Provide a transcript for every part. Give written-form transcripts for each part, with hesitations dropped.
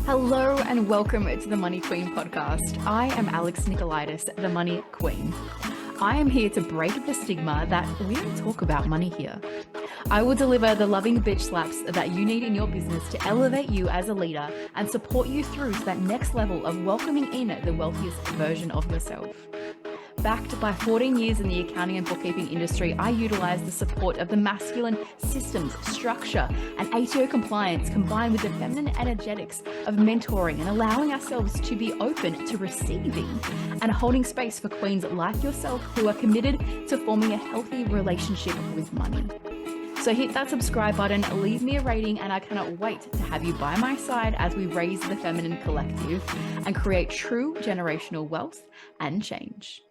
Hello and welcome to the Money Queen podcast. I am Alex Nicolaitis, the Money Queen. I am here to break the stigma that we don't talk about money here. I will deliver the loving bitch slaps that you need in your business to elevate you as a leader and support you through to that next level of welcoming in the wealthiest version of yourself. Backed by 14 years in the accounting and bookkeeping industry, I utilize the support of the masculine systems, structure, and ATO compliance combined with the feminine energetics of mentoring and allowing ourselves to be open to receiving and holding space for queens like yourself who are committed to forming a healthy relationship with money. So hit that subscribe button, leave me a rating, and I cannot wait to have you by my side as we raise the feminine collective and create true generational wealth and change.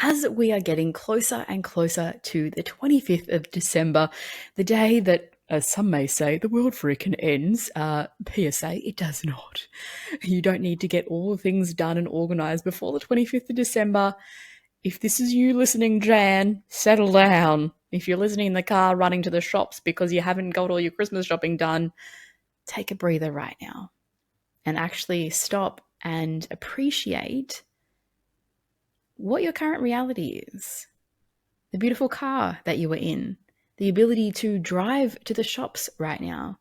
As we are getting closer and closer to the 25th of December, the day that, as some may say, the world freaking ends, PSA, it does not. You don't need to get all the things done and organised before the 25th of December. If this is you listening, Jan, settle down. If you're listening in the car running to the shops because you haven't got all your Christmas shopping done, take a breather right now and actually stop and appreciate what your current reality is. The beautiful car that you are in, the ability to drive to the shops right now.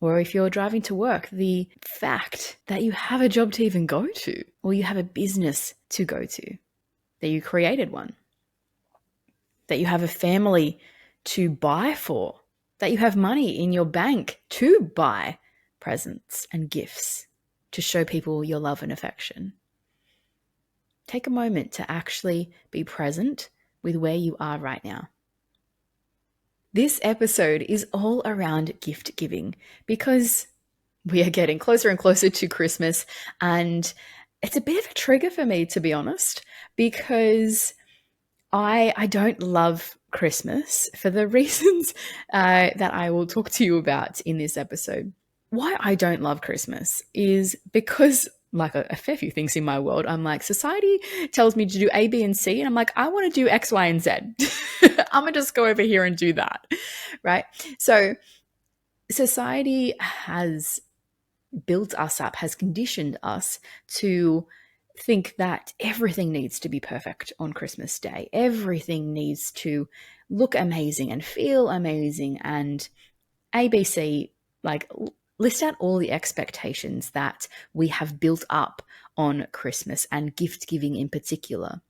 Or if you're driving to work, the fact that you have a job to even go to, or you have a business to go to, that you created one, that you have a family to buy for, that you have money in your bank to buy presents and gifts to show people your love and affection. Take a moment to actually be present with where you are right now. This episode is all around gift giving because we are getting closer and closer to Christmas, and it's a bit of a trigger for me, to be honest, because I don't love Christmas for the reasons that I will talk to you about in this episode. Why I don't love Christmas is because, like a fair few things in my world, I'm like, society tells me to do A, B, and C, and I'm like, I want to do X, Y, and Z. I'm going to just go over here and do that, right? So society has built us up, has conditioned us to think that everything needs to be perfect on Christmas Day. Everything needs to look amazing and feel amazing and ABC, like list out all the expectations that we have built up on Christmas and gift giving in particular.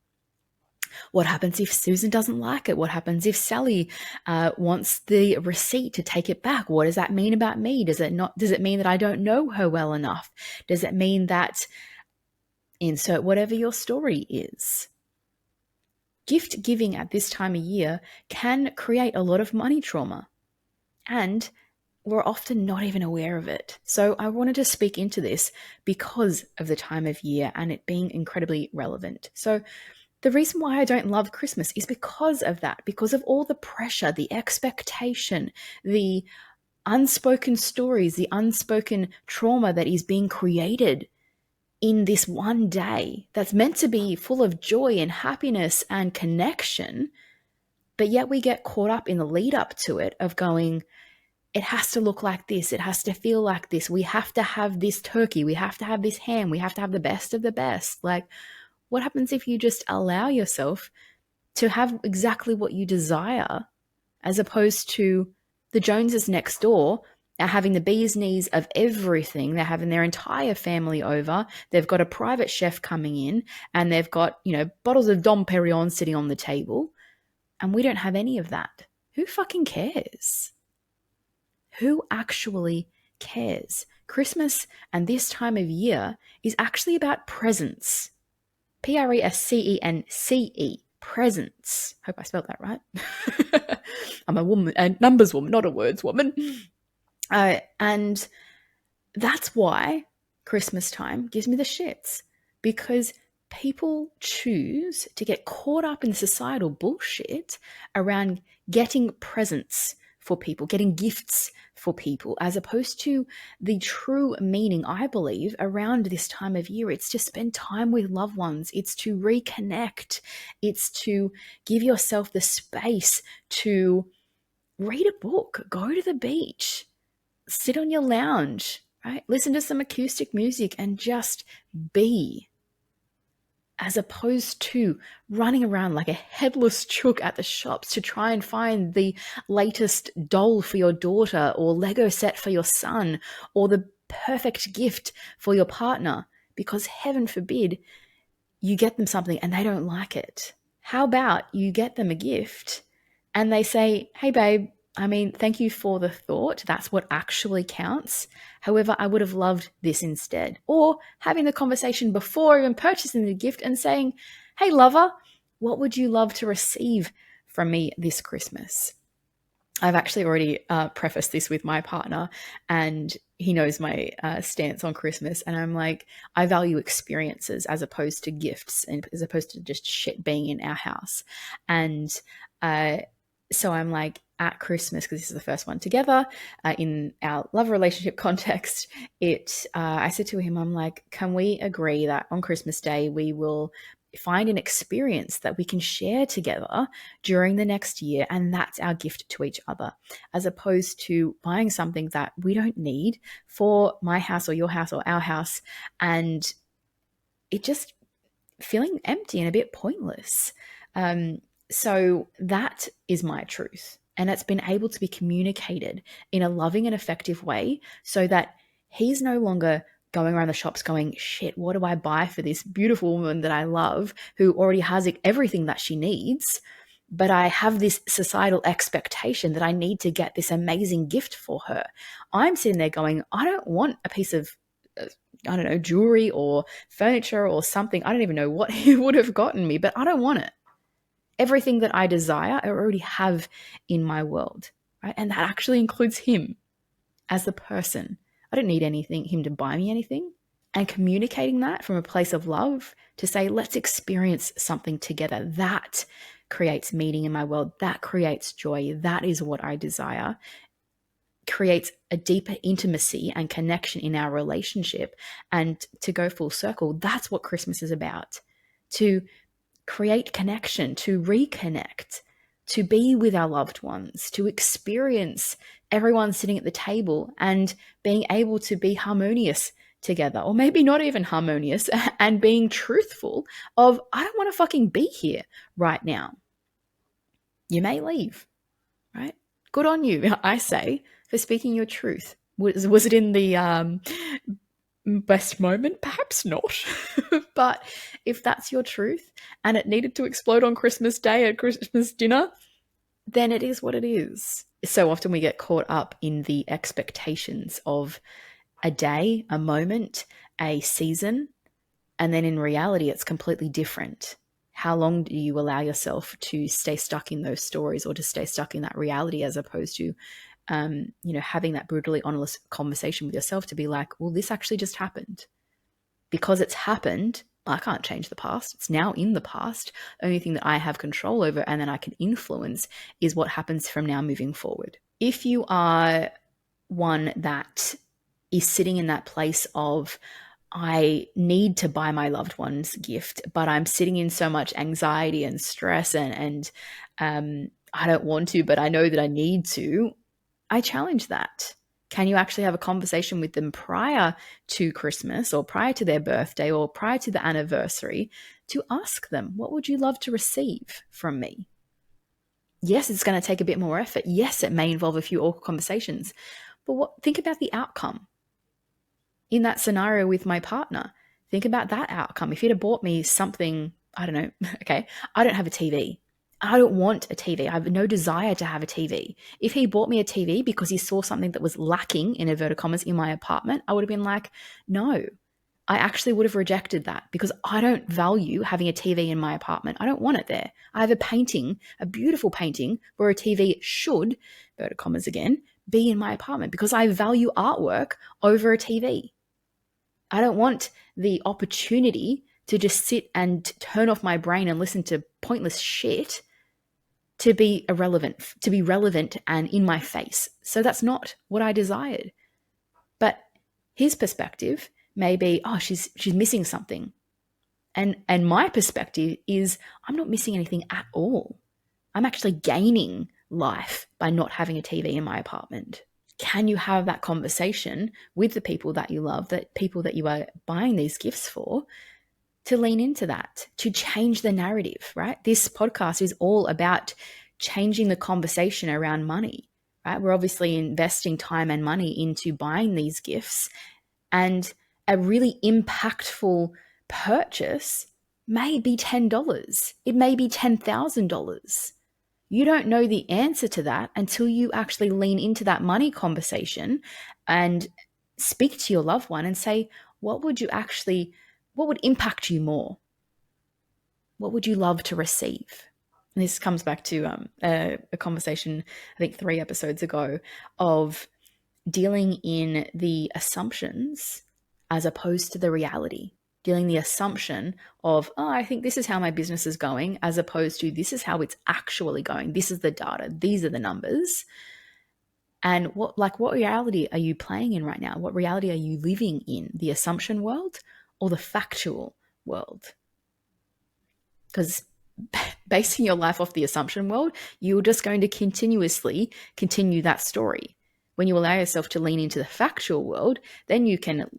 What happens if Susan doesn't like it? What happens if Sally wants the receipt to take it back? What does that mean about me? Does it mean that I don't know her well enough? Does it mean that insert whatever your story is? Gift giving at this time of year can create a lot of money trauma, and we're often not even aware of it. So I wanted to speak into this because of the time of year and it being incredibly relevant. So the reason why I don't love Christmas is because of that, because of all the pressure, the expectation, the unspoken stories, the unspoken trauma that is being created in this one day that's meant to be full of joy and happiness and connection. But yet we get caught up in the lead up to it of going, it has to look like this. It has to feel like this. We have to have this turkey. We have to have this ham. We have to have the best of the best. Like, what happens if you just allow yourself to have exactly what you desire, as opposed to the Joneses next door are having the bee's knees of everything? They're having their entire family over. They've got a private chef coming in and they've got, bottles of Dom Perignon sitting on the table. And we don't have any of that. Who fucking cares? Who actually cares? Christmas and this time of year is actually about presents. Prescence. Presents. Hope I spelled that right. I'm a woman, a numbers woman, not a words woman. And that's why Christmas time gives me the shits, because people choose to get caught up in societal bullshit around getting presents for people, getting gifts for people, as opposed to the true meaning, I believe, around this time of year. It's to spend time with loved ones. It's to reconnect. It's to give yourself the space to read a book, go to the beach, sit on your lounge, right? Listen to some acoustic music and just be, as opposed to running around like a headless chook at the shops to try and find the latest doll for your daughter or Lego set for your son or the perfect gift for your partner, because heaven forbid you get them something and they don't like it. How about you get them a gift and they say, hey, babe, I mean, thank you for the thought. That's what actually counts. However, I would have loved this instead. Or having the conversation before even purchasing the gift and saying, hey, lover, what would you love to receive from me this Christmas? I've actually already prefaced this with my partner, and he knows my stance on Christmas. And I'm like, I value experiences as opposed to gifts, and as opposed to just shit being in our house. And so I'm like, at Christmas, because this is the first one together in our love relationship context, I said to him, I'm like, can we agree that on Christmas Day we will find an experience that we can share together during the next year, and that's our gift to each other, as opposed to buying something that we don't need for my house or your house or our house, and it just feeling empty and a bit pointless. So that is my truth, and it's been able to be communicated in a loving and effective way so that he's no longer going around the shops going, shit, what do I buy for this beautiful woman that I love who already has everything that she needs? But I have this societal expectation that I need to get this amazing gift for her. I'm sitting there going, I don't want a piece of, I don't know, jewelry or furniture or something. I don't even know what he would have gotten me, but I don't want it. Everything that I desire, I already have in my world, right? And that actually includes him as the person. I don't need him to buy me anything. And communicating that from a place of love to say, let's experience something together. That creates meaning in my world. That creates joy. That is what I desire. Creates a deeper intimacy and connection in our relationship. And to go full circle, that's what Christmas is about. To create connection, to reconnect, to be with our loved ones, to experience everyone sitting at the table and being able to be harmonious together, or maybe not even harmonious, and being truthful of, I don't want to fucking be here right now. You may leave, right? Good on you, I say, for speaking your truth. Was it in the best moment? Perhaps not. But if that's your truth and it needed to explode on Christmas Day at Christmas dinner, then it is what it is. So often we get caught up in the expectations of a day, a moment, a season, and then in reality it's completely different. How long do you allow yourself to stay stuck in those stories or to stay stuck in that reality, as opposed to having that brutally honest conversation with yourself to be like, well, this actually just happened. Because it's happened, I can't change the past. It's now in the past. The only thing that I have control over and then I can influence is what happens from now moving forward. If you are one that is sitting in that place of, I need to buy my loved one's gift, but I'm sitting in so much anxiety and stress and I don't want to, but I know that I need to, I challenge that. Can you actually have a conversation with them prior to Christmas or prior to their birthday or prior to the anniversary to ask them, what would you love to receive from me? Yes, it's going to take a bit more effort. Yes, it may involve a few awkward conversations, but think about the outcome. In that scenario with my partner, think about that outcome. If you'd have bought me something, I don't know, okay, I don't have a TV. I don't want a TV. I have no desire to have a TV. If he bought me a TV because he saw something that was lacking, in inverted commas, in my apartment, I would have been like, no, I actually would have rejected that because I don't value having a TV in my apartment. I don't want it there. I have a painting, a beautiful painting where a TV should, inverted commas again, be in my apartment because I value artwork over a TV. I don't want the opportunity to just sit and turn off my brain and listen to pointless shit to be relevant and in my face. So that's not what I desired. But his perspective may be, oh, she's missing something. And my perspective is, I'm not missing anything at all. I'm actually gaining life by not having a TV in my apartment. can you have that conversation with the people that you love, the people that you are buying these gifts for, to lean into that, to change the narrative, right? This podcast is all about changing the conversation around money, right? We're obviously investing time and money into buying these gifts, and a really impactful purchase may be $10. It may be $10,000. You don't know the answer to that until you actually lean into that money conversation and speak to your loved one and say, what would impact you more? What would you love to receive? And this comes back to a conversation, I think 3 episodes ago, of dealing in the assumptions as opposed to the reality. Dealing the assumption of, oh, I think this is how my business is going, as opposed to this is how it's actually going. This is the data. These are the numbers. And what reality are you playing in right now? What reality are you living in? The assumption world or the factual world? Because basing your life off the assumption world, you're just going to continuously continue that story. When you allow yourself to lean into the factual world, then you can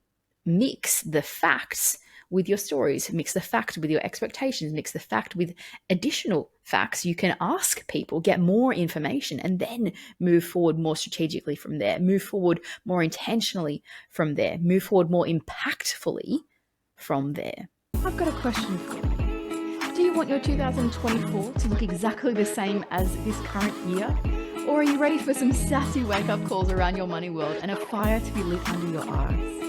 mix the facts with your stories, mix the fact with your expectations, mix the fact with additional facts. You can ask people, get more information, and then move forward more strategically from there, move forward more intentionally from there, move forward more impactfully from there. I've got a question for you. Do you want your 2024 to look exactly the same as this current year? Or are you ready for some sassy wake-up calls around your money world and a fire to be lit under your eyes?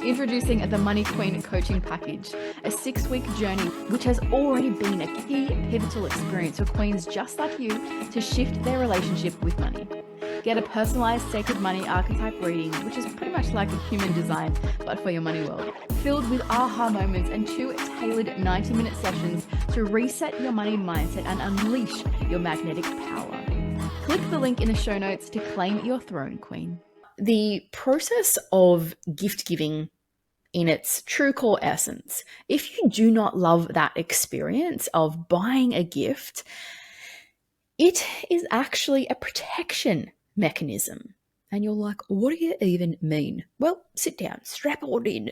Introducing the Money Queen Coaching Package, a 6-week journey which has already been a key pivotal experience for queens just like you to shift their relationship with money. Get a personalized sacred money archetype reading, which is pretty much like a human design, but for your money world, filled with aha moments and 2 tailored 90-minute sessions to reset your money mindset and unleash your magnetic power. Click the link in the show notes to claim your throne, Queen. The process of gift giving in its true core essence, if you do not love that experience of buying a gift, it is actually a protection mechanism. And you're like, what do you even mean? Well, sit down, strap on in.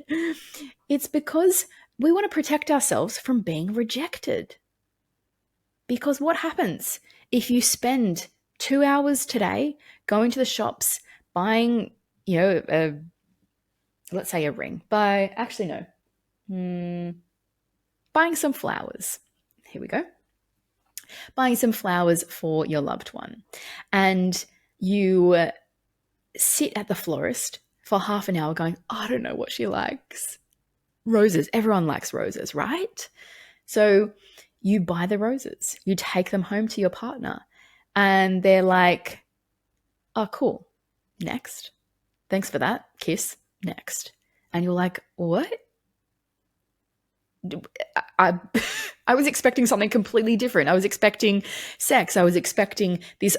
It's because we want to protect ourselves from being rejected. Because what happens if you spend 2 hours today going to the shops, buying, let's say a ring, buying some flowers. Here we go. Buying some flowers for your loved one. And you sit at the florist for half an hour going, I don't know what she likes. Roses. Everyone likes roses, right? So you buy the roses. You take them home to your partner. And they're like, oh, cool. Next. Thanks for that. Kiss. Next. And you're like, what? I was expecting something completely different. I was expecting sex. I was expecting this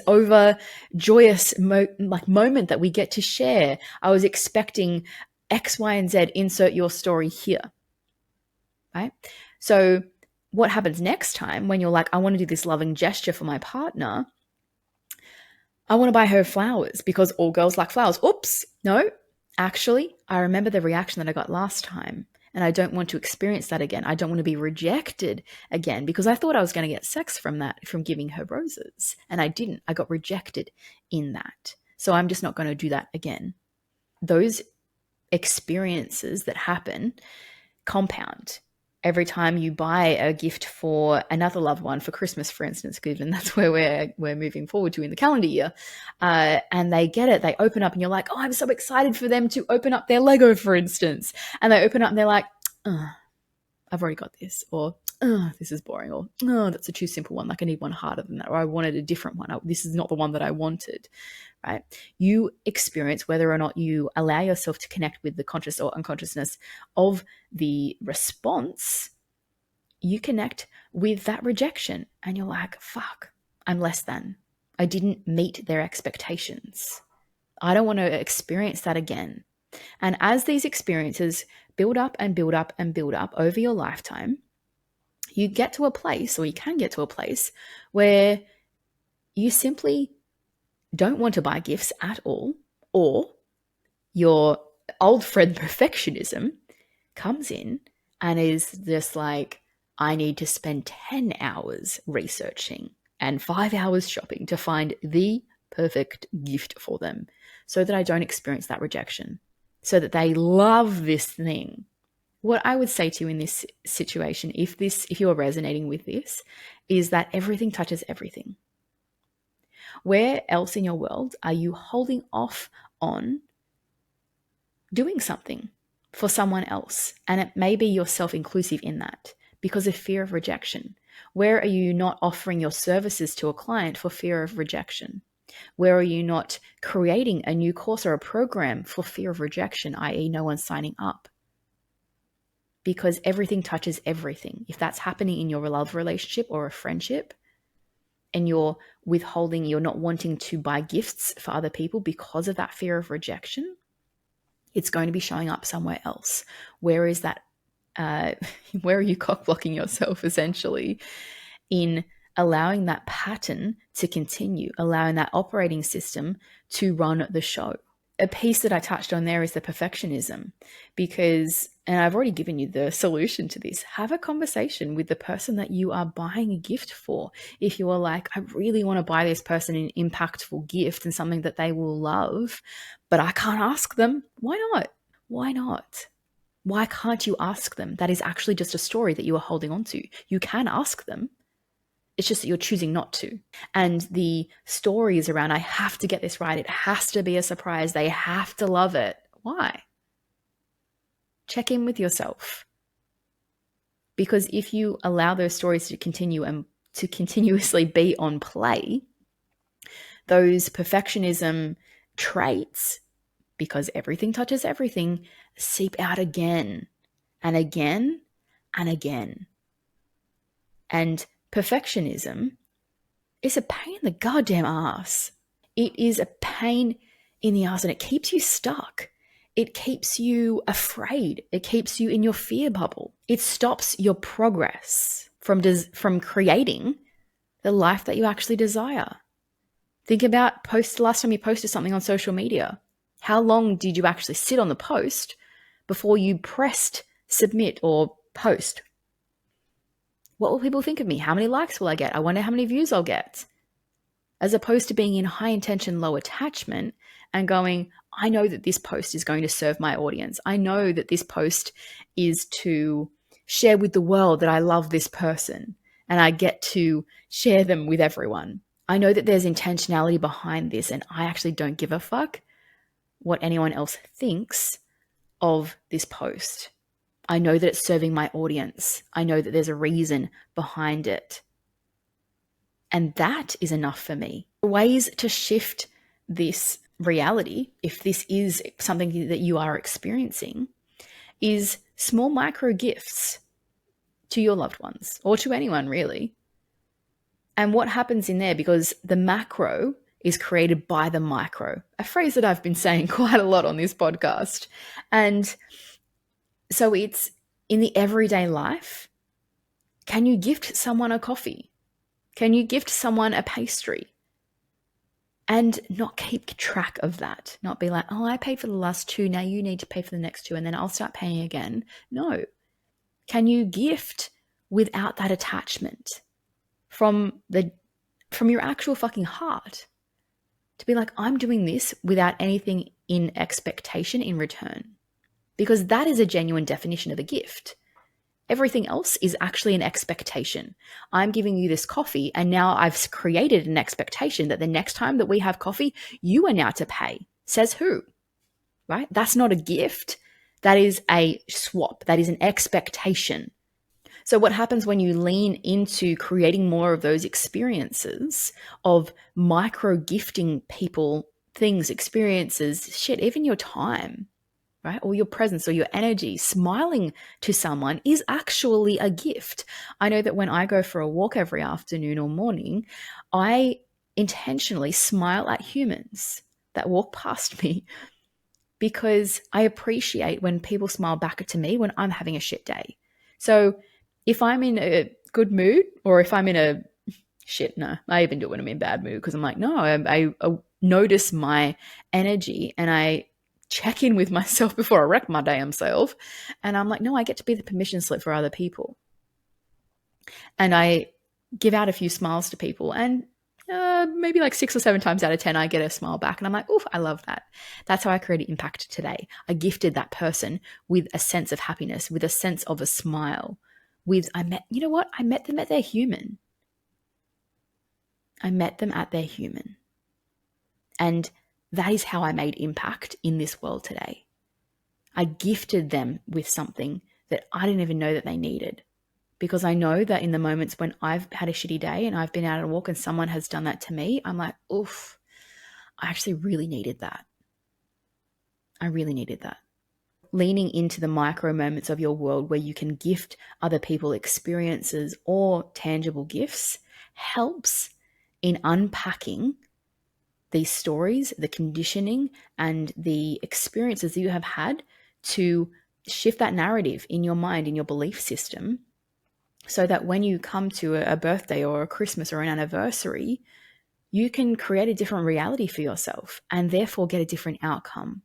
joyous moment that we get to share. I was expecting X, Y, and Z, insert your story here, right? So what happens next time when you're like, I want to do this loving gesture for my partner? I want to buy her flowers because all girls like flowers. Oops, no, actually, I remember the reaction that I got last time. And I don't want to experience that again. I don't want to be rejected again because I thought I was going to get sex from giving her roses. And I didn't. I got rejected in that. So I'm just not going to do that again. Those experiences that happen compound every time you buy a gift for another loved one for Christmas, for instance, given that's where we're moving forward to in the calendar year. And they get it, they open up and you're like, oh, I'm so excited for them to open up their Lego, for instance. And they open up and they're like, oh, I've already got this. Or, oh, this is boring. Or, oh, that's a too simple one. Like I need one harder than that. Or I wanted a different one. This is not the one that I wanted, right? You experience whether or not you allow yourself to connect with the conscious or unconsciousness of the response. You connect with that rejection and you're like, fuck, I'm less than. I didn't meet their expectations. I don't want to experience that again. And as these experiences build up and build up and build up over your lifetime, you get to a place, or you can get to a place, where you simply don't want to buy gifts at all, Or your old friend perfectionism comes in and is just like, I need to spend 10 hours researching and 5 hours shopping to find the perfect gift for them so that I don't experience that rejection, so that they love this thing. What I would say to you in this situation, if you're resonating with this, is that everything touches everything. Where else in your world are you holding off on doing something for someone else? And it may be yourself inclusive in that because of fear of rejection. Where are you not offering your services to a client for fear of rejection? Where are you not creating a new course or a program for fear of rejection, i.e. no one's signing up? Because everything touches everything. If that's happening in your love relationship or a friendship, and you're withholding, you're not wanting to buy gifts for other people because of that fear of rejection, it's going to be showing up somewhere else. Where is that? Where are you cock blocking yourself essentially in allowing that pattern to continue, allowing that operating system to run the show? A piece that I touched on there is the perfectionism, because, and I've already given you the solution to this, have a conversation with the person that you are buying a gift for. If you are like, I really want to buy this person an impactful gift and something that they will love, but I can't ask them. Why not? Why not? Why can't you ask them? That is actually just a story that you are holding on to. You can ask them. It's just that you're choosing not to. And the stories around, I have to get this right. It has to be a surprise. They have to love it. Why? Check in with yourself. Because if you allow those stories to continue and to continuously be on play, those perfectionism traits, because everything touches everything, seep out again and again and again. And perfectionism is a pain in the goddamn ass. It is a pain in the ass and it keeps you stuck. It keeps you afraid. It keeps you in your fear bubble. It stops your progress from creating the life that you actually desire. Think about the last time you posted something on social media. How long did you actually sit on the post before you pressed submit or post? What will people think of me? How many likes will I get? I wonder how many views I'll get. As opposed to being in high intention, low attachment and going, I know that this post is going to serve my audience. I know that this post is to share with the world that I love this person and I get to share them with everyone. I know that there's intentionality behind this and I actually don't give a fuck what anyone else thinks of this post. I know that it's serving my audience. I know that there's a reason behind it. And that is enough for me. Ways to shift this reality, if this is something that you are experiencing, is small micro gifts to your loved ones or to anyone really. And what happens in there, because the macro is created by the micro, a phrase that I've been saying quite a lot on this podcast. And so it's in the everyday life. Can you gift someone a coffee? Can you gift someone a pastry? And not keep track of that. Not be like, oh, I paid for the last 2. Now you need to pay for the next 2 and then I'll start paying again. No. Can you gift without that attachment from your actual fucking heart? To be like, I'm doing this without anything in expectation in return. Because that is a genuine definition of a gift. Everything else is actually an expectation. I'm giving you this coffee and now I've created an expectation that the next time that we have coffee, you are now to pay. Says who? Right? That's not a gift. That is a swap. That is an expectation. So what happens when you lean into creating more of those experiences of micro gifting people, things, experiences, shit, even your time, right? Or your presence or your energy, smiling to someone is actually a gift. I know that when I go for a walk every afternoon or morning, I intentionally smile at humans that walk past me because I appreciate when people smile back to me when I'm having a shit day. So if I'm in a good mood or if I'm in a Shit, no. I even do it when I'm in bad mood because I'm like, no, I notice my energy and I check in with myself before I wreck my damn self. And I'm like, no, I get to be the permission slip for other people. And I give out a few smiles to people, and maybe like 6 or 7 times out of 10, I get a smile back. And I'm like, oof, I love that. That's how I created impact today. I gifted that person with a sense of happiness, with a sense of a smile, you know what? I met them at their human. I met them at their human. And that is how I made impact in this world today. I gifted them with something that I didn't even know that they needed. Because I know that in the moments when I've had a shitty day and I've been out on a walk and someone has done that to me, I'm like, oof, I actually really needed that. I really needed that. Leaning into the micro moments of your world where you can gift other people experiences or tangible gifts helps in unpacking these stories, the conditioning, and the experiences that you have had to shift that narrative in your mind, in your belief system, so that when you come to a birthday or a Christmas or an anniversary, you can create a different reality for yourself and therefore get a different outcome.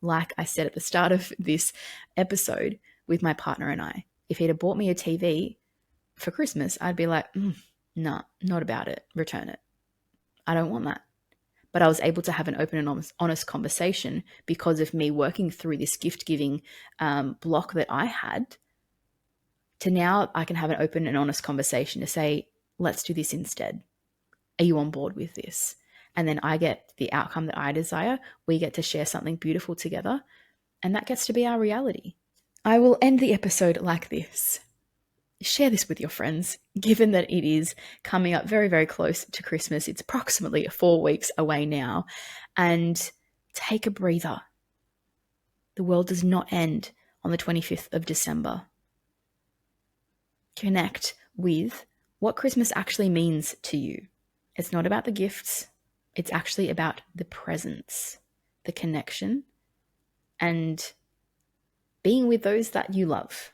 Like I said at the start of this episode with my partner and I, if he'd have bought me a TV for Christmas, I'd be like, no, not about it. Return it. I don't want that. But I was able to have an open and honest conversation because of me working through this gift-giving block that I had, to now I can have an open and honest conversation to say, let's do this instead. Are you on board with this? And then I get the outcome that I desire. We get to share something beautiful together, and that gets to be our reality. I will end the episode like this. Share this with your friends, given that it is coming up very, very close to Christmas. It's approximately 4 weeks away now. And take a breather. The world does not end on the 25th of December. Connect with what Christmas actually means to you. It's not about the gifts. It's actually about the presence, the connection, and being with those that you love.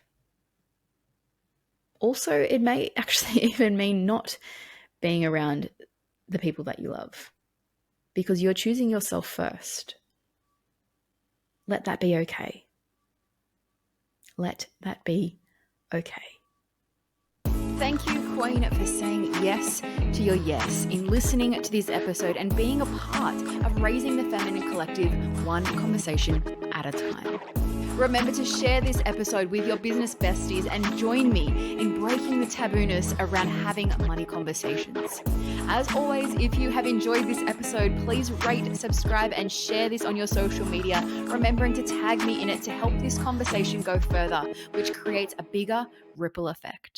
Also, it may actually even mean not being around the people that you love, because you're choosing yourself first. Let that be okay. Let that be okay. Thank you, Queen, for saying yes to your yes in listening to this episode and being a part of raising the feminine collective one conversation at a time. Remember to share this episode with your business besties and join me in breaking the tabooness around having money conversations. As always, if you have enjoyed this episode, please rate, subscribe, and share this on your social media, remembering to tag me in it to help this conversation go further, which creates a bigger ripple effect.